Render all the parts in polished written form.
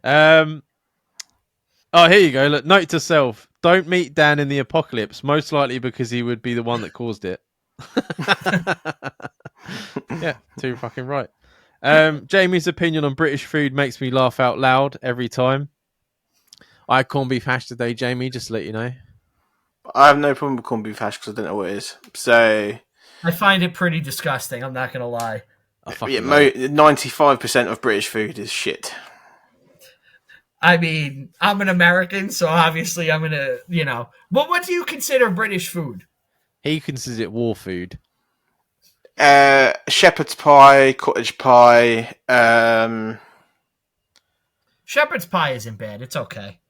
Um. Oh, here you go. Look, note to self: don't meet Dan in the apocalypse. Most likely because he would be the one that caused it. Yeah, too fucking right. Jamie's opinion on British food makes me laugh out loud every time. I had corned beef hash today, Jamie. Just to let you know. I have no problem with corned beef hash because I don't know what it is. So I find it pretty disgusting. I'm not gonna lie. I fucking love it. 95% of British food is shit. I mean, I'm an American, so obviously I'm gonna, But what do you consider British food? He considers it war food. Shepherd's pie, cottage pie. Shepherd's pie isn't bad. It's okay.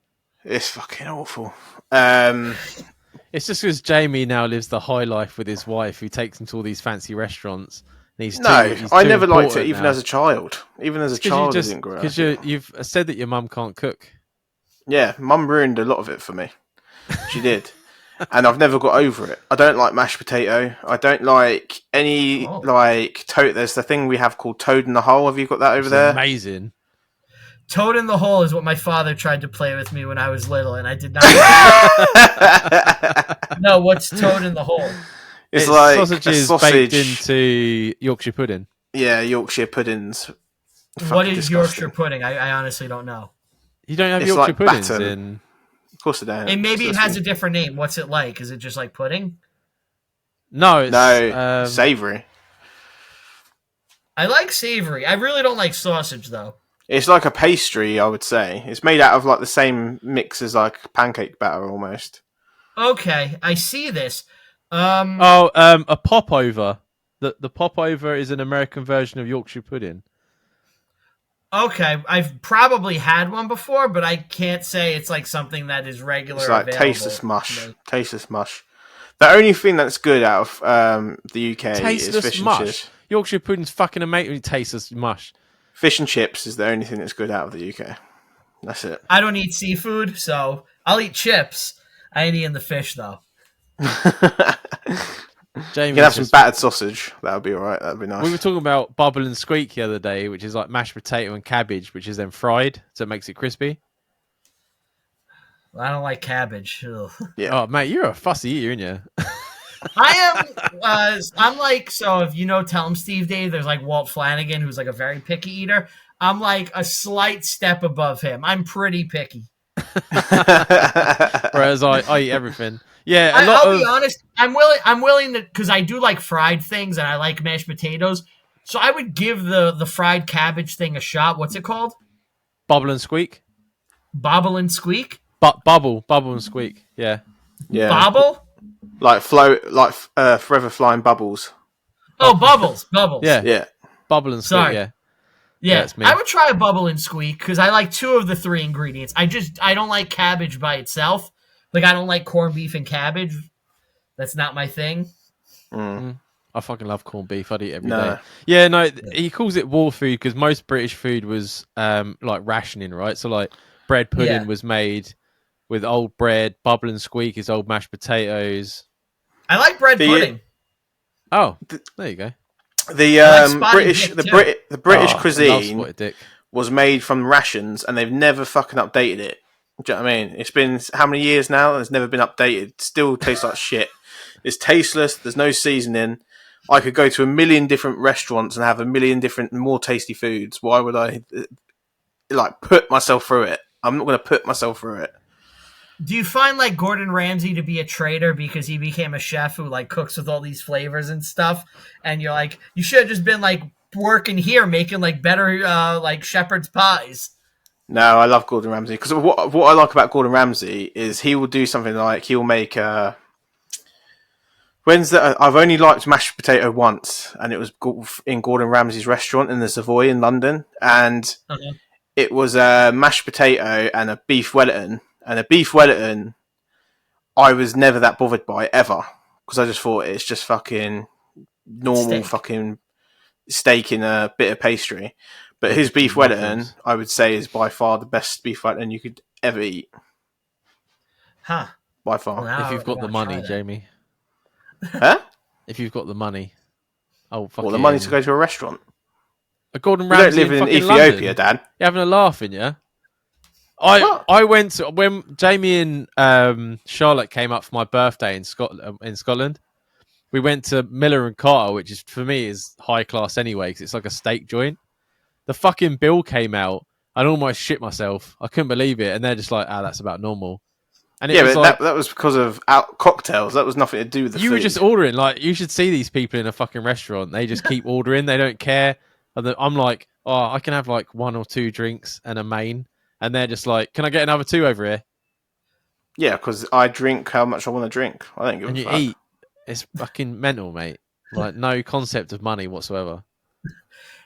It's fucking awful. It's just because Jamie now lives the high life with his wife, who takes him to all these fancy restaurants. And I never liked it, even as a child. Even as a child, I didn't grow up. Because you've said that your mum can't cook. Yeah, Mum ruined a lot of it for me. She did. And I've never got over it. I don't like mashed potato. I don't like any, there's the thing we have called toad in the hole. Have you got that over there? Amazing. Toad in the hole is what my father tried to play with me when I was little, and I did not. No, what's toad in the hole? It's like sausages baked into Yorkshire pudding. Yeah, Yorkshire puddings. What is Yorkshire pudding? I honestly don't know. You don't have Yorkshire puddings in... Of course I don't. And maybe it has a different name. What's it like? Is it just like pudding? No, it's... savoury. I like savoury. I really don't like sausage, though. It's like a pastry, I would say. It's made out of like the same mix as like pancake batter almost. Okay, I see this. A popover. The popover is an American version of Yorkshire pudding. Okay, I've probably had one before, but I can't say it's like something that is regular. It's like tasteless mush. Tasteless mush. The only thing that's good out of the UK is fish and chips. Yorkshire pudding's fucking amazing. Tasteless mush. Fish and chips is the only thing that's good out of the UK. That's it. I don't eat seafood, so I'll eat chips. I ain't eating the fish, though. Jamie, you can have some battered sausage. That would be alright. That would be nice. We were talking about bubble and squeak the other day, which is like mashed potato and cabbage, which is then fried, so it makes it crispy. I don't like cabbage. Ugh. Yeah. Oh, mate, you're a fussy eater, aren't you? I am. I'm like, so if you know, Tell 'em Steve Dave, there's like Walt Flanagan, who's like a very picky eater. I'm like a slight step above him. I'm pretty picky. Whereas I eat everything. Yeah, I'll be honest. I'm willing to, because I do like fried things and I like mashed potatoes. So I would give the fried cabbage thing a shot. What's it called? Bubble and squeak. Bobble and squeak. Bubble and squeak. Yeah. Bobble. Like forever flying bubbles. Oh, bubbles. Yeah. Bubble and squeak. Sorry. Yeah, I would try a bubble and squeak because I like 2 of the 3 ingredients. I don't like cabbage by itself. Like, I don't like corned beef and cabbage. That's not my thing. I fucking love corned beef. I'd eat it every day. Yeah, no, he calls it war food because most British food was like rationing, right? So like bread pudding was made with old bread. Bubble and squeak is old mashed potatoes. I like bread pudding. Oh, there you go. The British cuisine was made from rations, and they've never fucking updated it. Do you know what I mean? It's been how many years now, and it's never been updated. It still tastes like shit. It's tasteless. There's no seasoning. I could go to a million different restaurants and have a million different, more tasty foods. Why would I put myself through it? I'm not going to put myself through it. Do you find like Gordon Ramsay to be a traitor because he became a chef who like cooks with all these flavors and stuff? And you're like, you should have just been like working here, making like better like shepherd's pies. No, I love Gordon Ramsay because what I like about Gordon Ramsay is he will do something like he'll make I've only liked mashed potato once, and it was in Gordon Ramsay's restaurant in the Savoy in London, and it was a mashed potato and a beef Wellington. And a beef Wellington, I was never that bothered by ever because I just thought it's just fucking normal fucking steak in a bit of pastry. But his beef Wellington, I would say, is by far the best beef Wellington you could ever eat. Huh. By far. Well, if you've got the money, Jamie. Huh? If you've got the money. Oh, fucking... Well, the money to go to a restaurant. A Gordon We Ramsay don't live in Ethiopia, Ethiopia, Dan. You're having a laugh, yeah? What? I went to... When Jamie and Charlotte came up for my birthday in Scotland, we went to Miller and Carter, which is, for me, is high class anyway, because it's like a steak joint. The fucking bill came out. I almost shit myself. I couldn't believe it. And they're just like, that's about normal. And it was but like, that was because of cocktails. That was nothing to do with the food. You were just ordering. Like, you should see these people in a fucking restaurant. They just keep ordering. They don't care. And I'm like, I can have like 1 or 2 drinks and a main. And they're just like, can I get another 2 over here? Yeah, because I drink how much I want to drink. I don't give a fuck. And you eat. It's fucking mental, mate. Like, no concept of money whatsoever.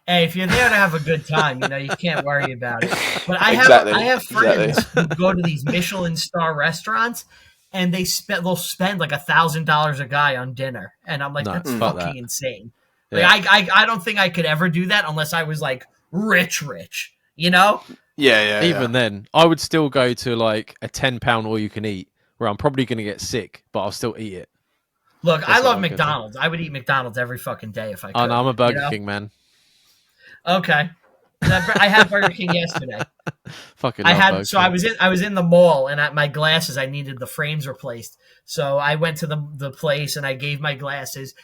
Hey, if you're there to have a good time, you can't worry about it. But I have friends who go to these Michelin star restaurants, and they'll spend like $1,000 a guy on dinner, and I'm like, that's fucking insane. Yeah. Like, I don't think I could ever do that unless I was like rich, Yeah. Even then, I would still go to like a £10 all you can eat, where I'm probably going to get sick, but I'll still eat it. Look, I love McDonald's. I would eat McDonald's every fucking day if I could. Oh, no, I'm a Burger King man. Okay. I had Burger King yesterday. Fucking I was in the mall, and at my glasses I needed the frames replaced. So I went to the place and I gave my glasses,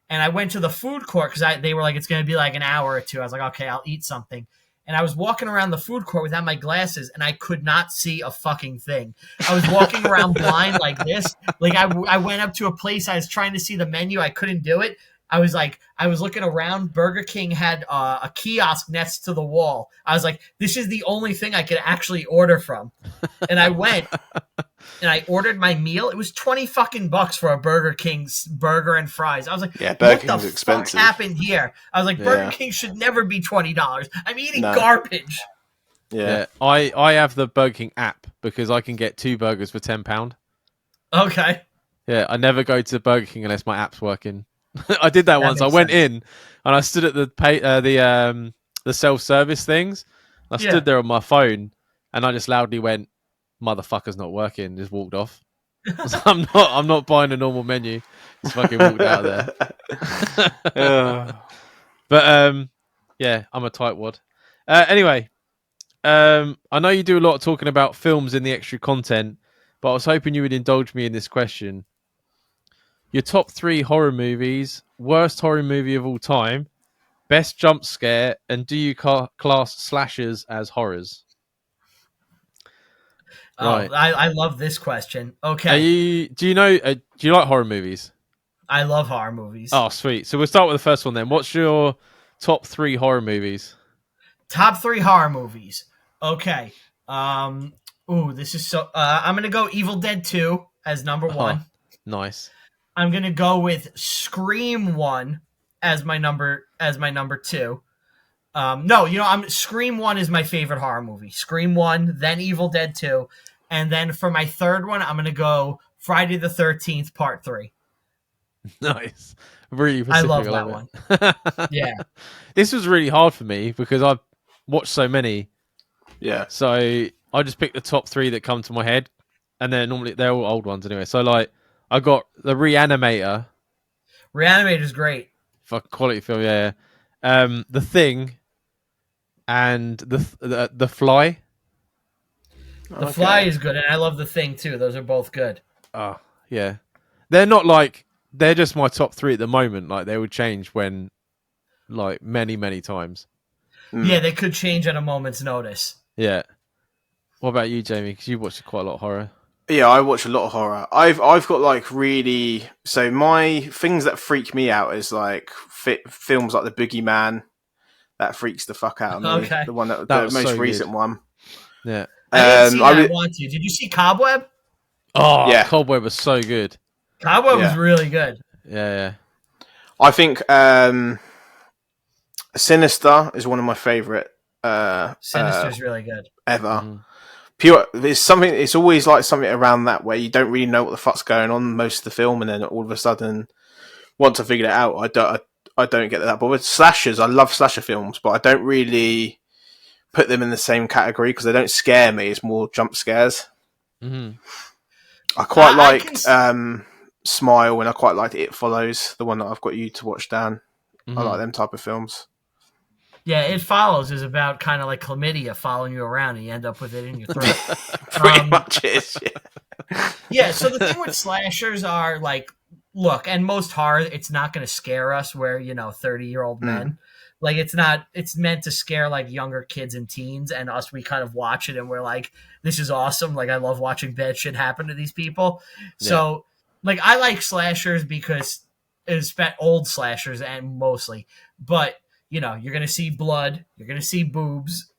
and I went to the food court because they were like, it's going to be like an hour or 2. I was like, okay, I'll eat something. And I was walking around the food court without my glasses, and I could not see a fucking thing. I was walking around blind like this. Like I went up to a place, I was trying to see the menu, I couldn't do it. I was looking around. Burger King had a kiosk next to the wall. I was like, this is the only thing I could actually order from. And I went and I ordered my meal. It was $20 for a Burger King's burger and fries. I was like, yeah, Burger what King's the expensive. fuck happened here? I was like, Burger King should never be $20. I'm eating garbage. Yeah. I have the Burger King app because I can get 2 burgers for £10. Okay. Yeah, I never go to Burger King unless my app's working. I did that once. I went in and I stood at the self-service things. I stood there on my phone and I just loudly went, "Motherfucker's not working." Just walked off. I'm not buying a normal menu. Just fucking walked out of there. But yeah, I'm a tightwad. Anyway, I know you do a lot of talking about films in the extra content, but I was hoping you would indulge me in this question. Your top 3 horror movies, worst horror movie of all time, best jump scare, and do you class slashers as horrors? Right. I love this question. Okay. Do you like horror movies? I love horror movies. Oh, sweet. So we'll start with the first one then. What's your top 3 horror movies? Top 3 horror movies. Okay. This is so... I'm going to go Evil Dead 2 as number 1. Nice. I'm going to go with Scream 1 as my number 2. Scream 1 is my favorite horror movie. Scream 1, then Evil Dead 2, and then for my third one, I'm going to go Friday the 13th Part 3. Nice. Really I love that one. Yeah. This was really hard for me because I've watched so many. Yeah. So I just picked the top 3 that come to my head, and they're all old ones anyway. So like I got The Reanimator. Reanimator's great. Fucking quality film, yeah. The Thing and the Fly. The Fly is good, and I love The Thing too. Those are both good. Oh, yeah. They're just my top 3 at the moment. Like they would change when like many, many times. Yeah, they could change at a moment's notice. Yeah. What about you, Jamie? Because you watched quite a lot of horror. Yeah, I watch a lot of horror. I've got like really... So my things that freak me out is like films like The Boogeyman. That freaks the fuck out of me. Okay. The one the most so recent good. one. Yeah. I didn't see that. I want to. Did you see Cobweb? Oh, yeah. Cobweb was so good. Cobweb was really good. Yeah. I think Sinister is one of my favorite. Sinister's really good. Ever. Mm-hmm. It's always like something around that where you don't really know what the fuck's going on most of the film, and then all of a sudden, once I figured it out, I don't get that. But with slashers, I love slasher films, but I don't really put them in the same category because they don't scare me. It's more jump scares. Mm-hmm. I quite liked Smile, and I quite liked It Follows, the one that I've got you to watch, Dan. I like them type of films. Yeah, It Follows is about kind of like chlamydia following you around and you end up with it in your throat. Pretty much is, yeah. Yeah, so the thing with slashers are like, look, and most horror, it's not going to scare us where, 30-year-old men. Like, it's meant to scare like younger kids and teens, and us, we kind of watch it and we're like, this is awesome. Like, I love watching bad shit happen to these people. Yeah. So, like, I like slashers because it's old slashers and mostly, but you're going to see blood, you're going to see boobs,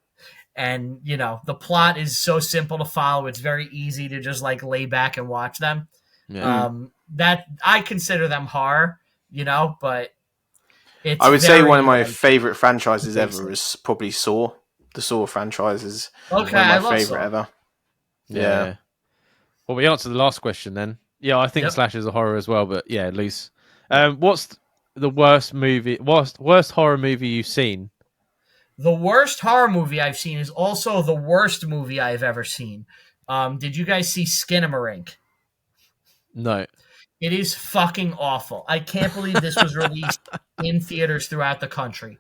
and the plot is so simple to follow. It's very easy to just like lay back and watch them. Yeah. That I consider them horror, but it's I would say one of my favorite franchises ever is probably Saw. The Saw franchise is one of my favorite ever. Yeah. Well, we answered the last question then. Yeah, I think slashers are horror as well, but yeah, loose. What's the worst horror movie you've seen? The worst horror movie I've seen is also the worst movie I've ever seen. Did you guys see Skinamarink? No. It is fucking awful. I can't believe this was released in theaters throughout the country.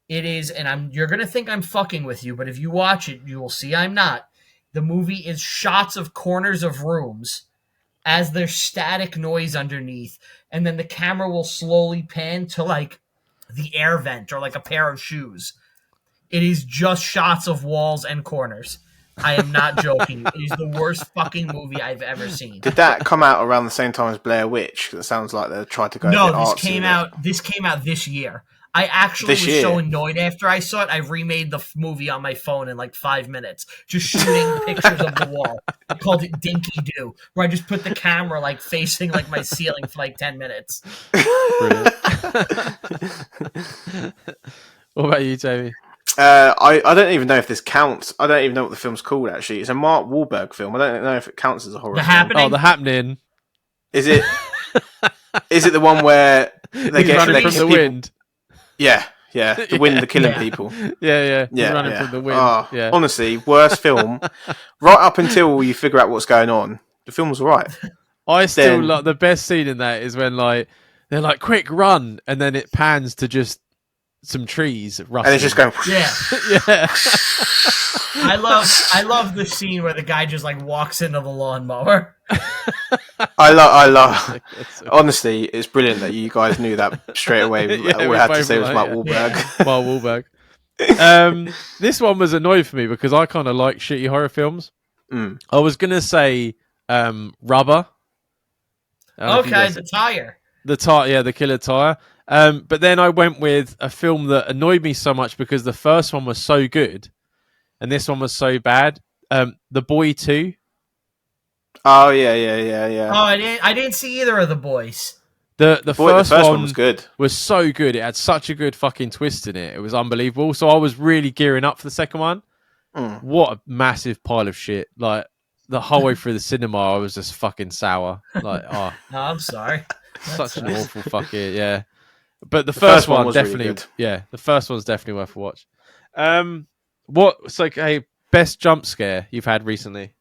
It is, and you're going to think I'm fucking with you, but if you watch it, you will see I'm not. The movie is shots of corners of rooms as there's static noise underneath, and then the camera will slowly pan to like the air vent or like a pair of shoes. It is just shots of walls and corners. I am not joking. It is the worst fucking movie I've ever seen. Did that come out around the same time as Blair Witch? It sounds like they tried to go. No, this came out this year. I actually was so annoyed after I saw it. I remade the movie on my phone in like 5 minutes, just shooting pictures of the wall. I called it Dinky Doo, where I just put the camera like facing like my ceiling for like 10 minutes. Brilliant. What about you, Jamie? I don't even know if this counts. I don't even know what the film's called, actually. It's a Mark Wahlberg film. I don't know if it counts as a horror film. Happening? Oh, The Happening. Is it the one where they get running from the wind? Yeah. The wind, the killing people. Yeah. Running from the wind. Oh, yeah. Honestly, worst film. Right up until you figure out what's going on, the film was alright. I still like the best scene in that is when like they're like, quick, run, and then it pans to just some trees rustling. And it's just going yeah. I love the scene where the guy just like walks into the lawnmower. I love honestly, it's brilliant that you guys knew that straight away. All we had to say was Mark Wahlberg. Mark Wahlberg. This one was annoying for me because I kind of like shitty horror films. I was gonna say Rubber. Okay, the tire. The killer tire. But then I went with a film that annoyed me so much because the first one was so good and this one was so bad. The Boy 2. Oh yeah. Oh, I didn't see either of The Boys. The first one was good. Was so good. It had such a good fucking twist in it. It was unbelievable. So I was really gearing up for the second one. What a massive pile of shit. Like the whole way through the cinema, I was just fucking sour. Like, oh. No, I'm sorry. Such an awful fucking, yeah. But the first one definitely, really yeah, the first one's definitely worth a watch. What's like a best jump scare you've had recently?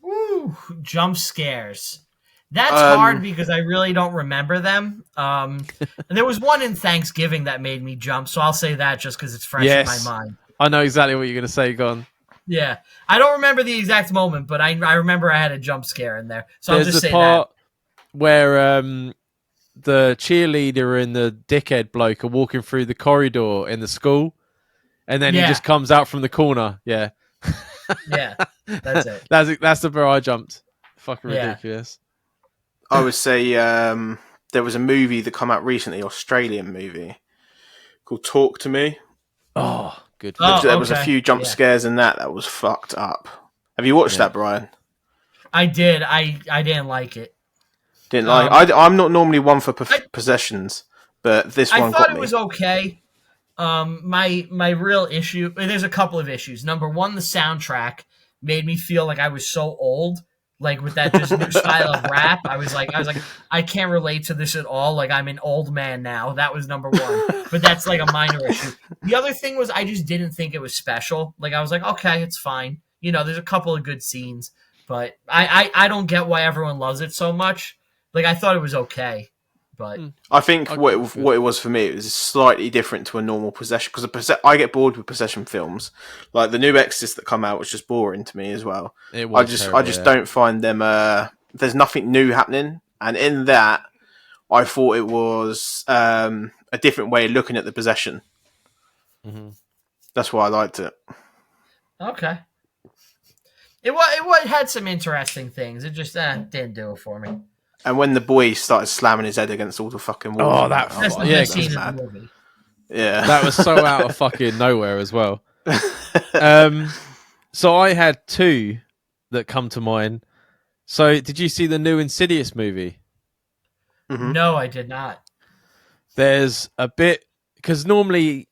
Woo, jump scares. That's hard because I really don't remember them. There was one in Thanksgiving that made me jump, so I'll say that just because it's fresh in my mind. I know exactly what you're going to say, Go on. Yeah. I don't remember the exact moment, but I remember I had a jump scare in there. So I'll just say that. There's a part where the cheerleader and the dickhead bloke are walking through the corridor in the school, and then he just comes out from the corner. Yeah. Yeah, that's it. That's the where I jumped. Fucking ridiculous. I would say there was a movie that came out recently, Australian movie, called Talk to Me. Oh, good. There was a few jump scares in that was fucked up. Have you watched that, Brian? I did. I didn't like it. Didn't like. I'm not normally one for possessions, but this one got me. I thought it was okay. My real issue. There's a couple of issues. Number one, the soundtrack made me feel like I was so old. Like with that just new style of rap, I was like, I can't relate to this at all. Like I'm an old man now. That was number one. But that's like a minor issue. The other thing was I just didn't think it was special. Like I was like, okay, it's fine. You know, there's a couple of good scenes, but I don't get why everyone loves it so much. Like I thought it was okay, But I think what it was for me, it was slightly different to a normal possession, because I get bored with possession films. Like the new Exorcist that come out was just boring to me as well. I just don't find them. There's nothing new happening, and in that, I thought it was a different way of looking at the possession. Mm-hmm. That's why I liked it. Okay. It had some interesting things. It just didn't do it for me. And when the boy started slamming his head against all the fucking walls. Oh, that's the best scene in the movie. Yeah. That was so out of fucking nowhere as well. So I had two that come to mind. So did you see the new Insidious movie? Mm-hmm. No, I did not. There's a bit, because normally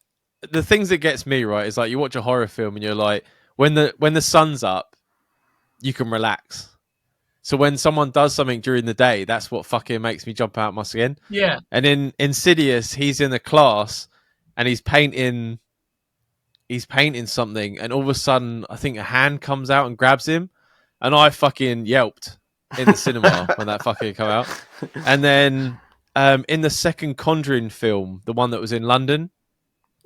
the things that gets me right is like you watch a horror film and you're like, when the sun's up, you can relax. So when someone does something during the day, that's what fucking makes me jump out my skin. Yeah. And in Insidious, he's in a class and he's painting something, and all of a sudden I think a hand comes out and grabs him, and I fucking yelped in the cinema when that fucking came out. And then in the second Conjuring film, the one that was in London.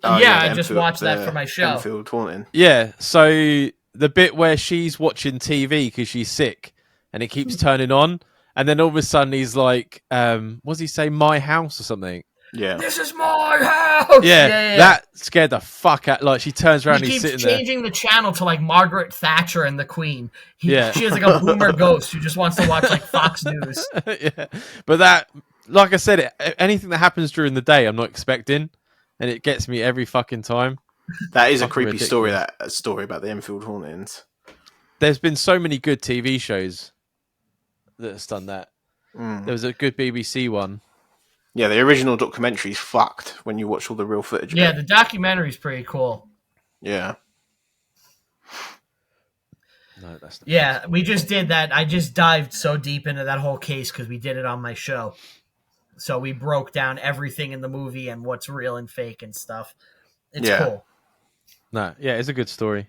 I just watched that for my show. Enfield Haunting. Yeah, so the bit where she's watching TV because she's sick and it keeps turning on, and then all of a sudden he's like, what does he say, my house or something? Yeah. This is my house! Yeah, that scared the fuck out. Like, she turns around and he's sitting there. He keeps changing the channel to like Margaret Thatcher and the Queen. She has like a boomer ghost who just wants to watch like Fox News. Yeah, but that, like I said, anything that happens during the day I'm not expecting, and it gets me every fucking time. That is a creepy story, that story about the Enfield Hauntings. There's been so many good TV shows that has done that. Mm. There was a good BBC one. Yeah, the original documentary's fucked when you watch all the real footage. Yeah, the documentary's pretty cool. Yeah. No, that's not. Yeah, we just did that. I just dived so deep into that whole case because we did it on my show. So we broke down everything in the movie and what's real and fake and stuff. It's cool. No, yeah, it's a good story.